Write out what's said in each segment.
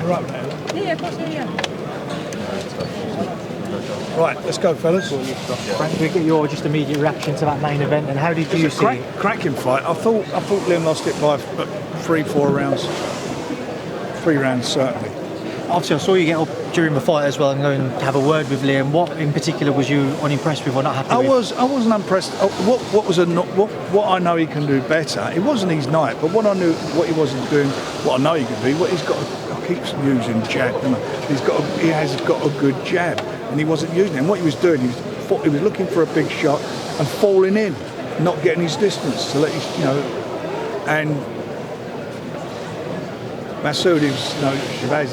interrupt now? Yeah, of course, yeah. Right, let's go, fellas. Frank, we get your just immediate reaction to that main event, and how did you see it? Cracking fight. I thought Liam lost it by 3-4 rounds. 3 rounds, certainly. Obviously, I saw you get up during the fight as well and go and have a word with Liam. What in particular was you unimpressed with or not happy with? I wasn't impressed. What I know he can do better. It wasn't his night, but what I knew, what he wasn't doing, what I know he can do. What he's got, I keep using jab. He has got a good jab, and he wasn't using it. And what he was doing, he was looking for a big shot and falling in, not getting his distance to let his, and Masoud, Shabaz,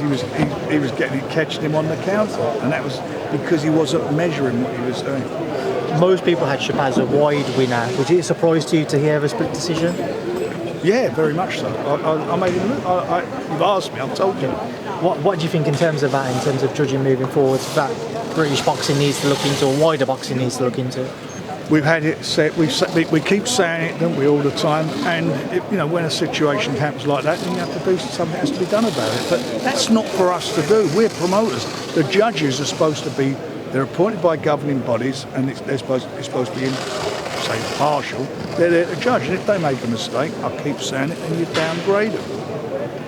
he was catching him on the counter, and that was because he wasn't measuring what he was doing. Most people had Shabaz a wide winner. Was it a surprise to you to hear a split decision? Yeah, very much so. I made him look. You've asked me, I've told you. What do you think in terms of that, in terms of judging moving forward, that British boxing needs to look into, or wider boxing needs to look into? We've had it said. We keep saying it, don't we, all the time? And when a situation happens like that, then you have to do something. Has to be done about it. But that's not for us to do. We're promoters. The judges are supposed to be. They're appointed by governing bodies, and it's supposed to be, say, partial. They're there to judge. And if they make a mistake, I keep saying it, then you downgrade them.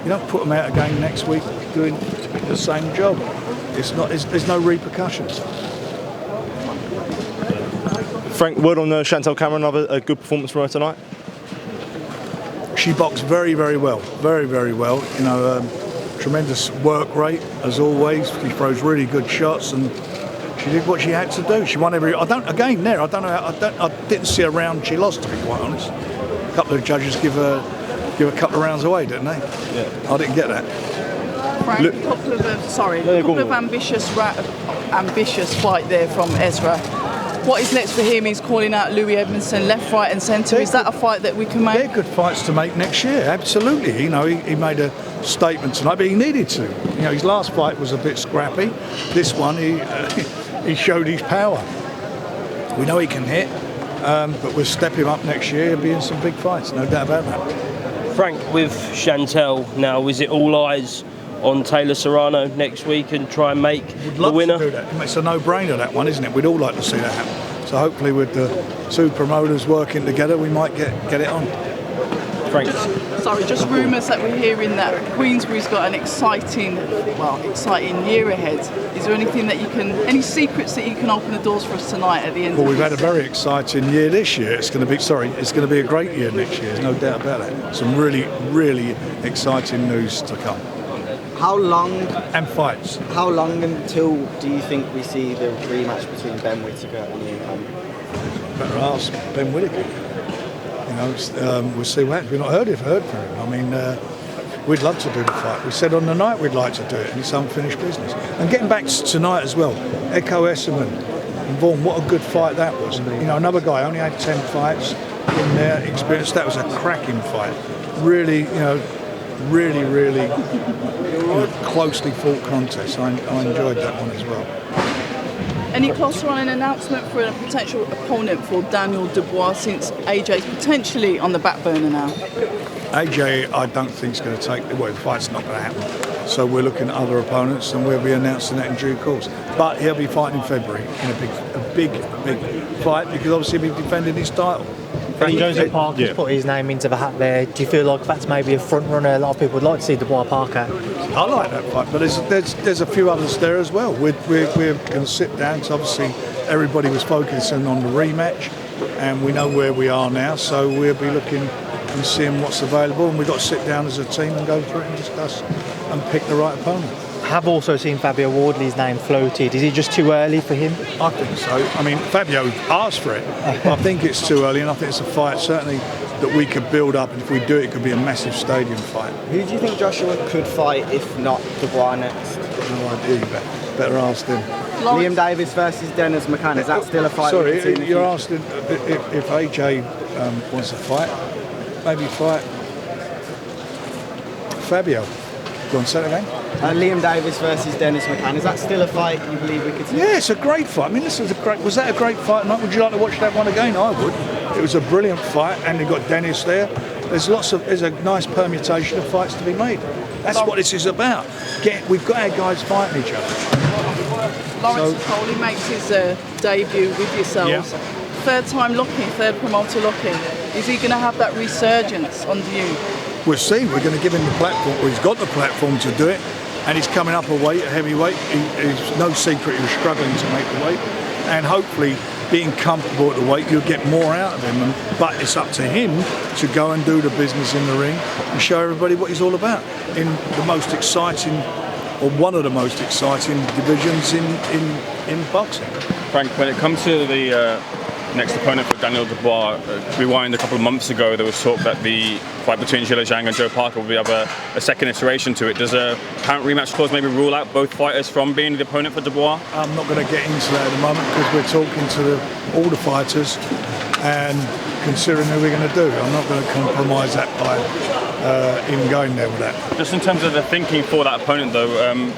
You don't put them out again next week doing the same job. It's not. There's no repercussions. Frank, word on Chantelle Cameron, another a good performance from her tonight? She boxed very, very well. Very, very well. Tremendous work rate, as always. She throws really good shots, and she did what she had to do. She won every... I don't know how... I didn't see a round she lost, to be quite honest. A couple of judges give a couple of rounds away, didn't they? Yeah. I didn't get that. Frank, a couple of ambitious fight there from Ezra. What is next for him? He's calling out Louis Edmondson left, right and centre. Is that a fight that we can make? They're good fights to make next year, absolutely. He made a statement tonight, but he needed to. His last fight was a bit scrappy. This one, he showed his power. We know he can hit, but we'll step him up next year. He'll be in some big fights, no doubt about that. Frank, with Chantelle now, is it all eyes on Taylor Serrano next week and try and make the winner? To do that. It's a no-brainer, that one, isn't it? We'd all like to see that happen. So hopefully with the two promoters working together, we might get it on. Frank. Sorry, just rumours that we're hearing that Queensberry's got an exciting year ahead. Is there anything that any secrets that you can open the doors for us tonight at the end? Well, we've had a very exciting year this year. It's going to be a great year next year. There's no doubt about that. Some really, really exciting news to come. How long and fights? How long until do you think we see the rematch between Ben Whittaker and Liam Davies? Better ask Ben Whittaker. We'll see what happens. We've not heard from him. I mean, we'd love to do the fight. We said on the night we'd like to do it, and it's unfinished business. And getting back to tonight as well, Ekow Essuman and Vaughan, what a good fight that was. Another guy only had 10 fights in their experience. That was a cracking fight. Really, really closely fought contest. I enjoyed that one as well. Any closer on an announcement for a potential opponent for Daniel Dubois, since AJ's potentially on the back burner now? AJ, I don't think is going to take... Well, the fight's not going to happen. So we're looking at other opponents, and we'll be announcing that in due course. But he'll be fighting in February in a big fight, because obviously he'll be defending his title. Frank Joseph Parker's put his name into the hat there. Do you feel like that's maybe a front runner? A lot of people would like to see Dubois Parker. I like that fight, but there's a few others there as well. We're going to sit down. So obviously everybody was focusing on the rematch, and we know where we are now. So we'll be looking and seeing what's available, and we've got to sit down as a team and go through it and discuss and pick the right opponent. I have also seen Fabio Wardley's name floated. Is it just too early for him? I think so. I mean, Fabio asked for it. I think it's too early, and I think it's a fight certainly that we could build up, and if we do it, it could be a massive stadium fight. Who do you think Joshua could fight if not Dubois next? No idea. Better ask him. Liam Davies versus Dennis McCann. Is that still a fight? Sorry, you're asking if AJ wants to fight. Maybe fight Fabio. Go on, say it again. Liam Davies versus Dennis McCann. Is that still a fight you believe we could see? Yeah, it's a great fight. I mean, was that a great fight? Would you like to watch that one again? I would. It was a brilliant fight, and you've got Dennis there. There's a nice permutation of fights to be made. That's what this is about. We've got our guys fighting each other. Lawrence Foley makes his debut with yourselves. Yeah. Third time lucky, third promoter lucky. Is he going to have that resurgence under you? We'll see. We're going to give him the platform. Well, he's got the platform to do it, and he's coming up a weight, a heavyweight. It's no secret he was struggling to make the weight, and hopefully, being comfortable at the weight, you'll get more out of him. But it's up to him to go and do the business in the ring and show everybody what he's all about in the most exciting, or one of the most exciting divisions in boxing. Frank, when it comes to the next opponent for Daniel Dubois, rewind a couple of months ago, there was talk that the fight between Zhilei Zhang and Joe Parker will have a second iteration to it. Does a current rematch clause maybe rule out both fighters from being the opponent for Dubois? I'm not going to get into that at the moment because we're talking to all the fighters and considering who we're going to do. I'm not going to compromise that by even going there with that. Just in terms of the thinking for that opponent though,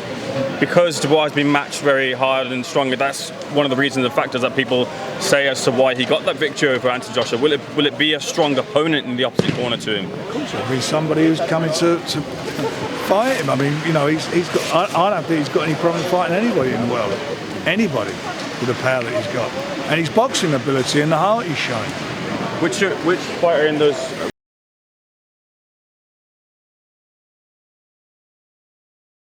because Dubois has been matched very hard and stronger, that's one of the reasons, the factors that people say as to why he got that victory over Anthony Joshua. Will it be a strong opponent in the opposite corner to him? Of course, it'll be somebody who's coming to fight him. I mean, you know, he's got. I don't think he's got any problem fighting anybody in the world. Anybody with the power that he's got, and his boxing ability and the heart he's showing. Which fighter in those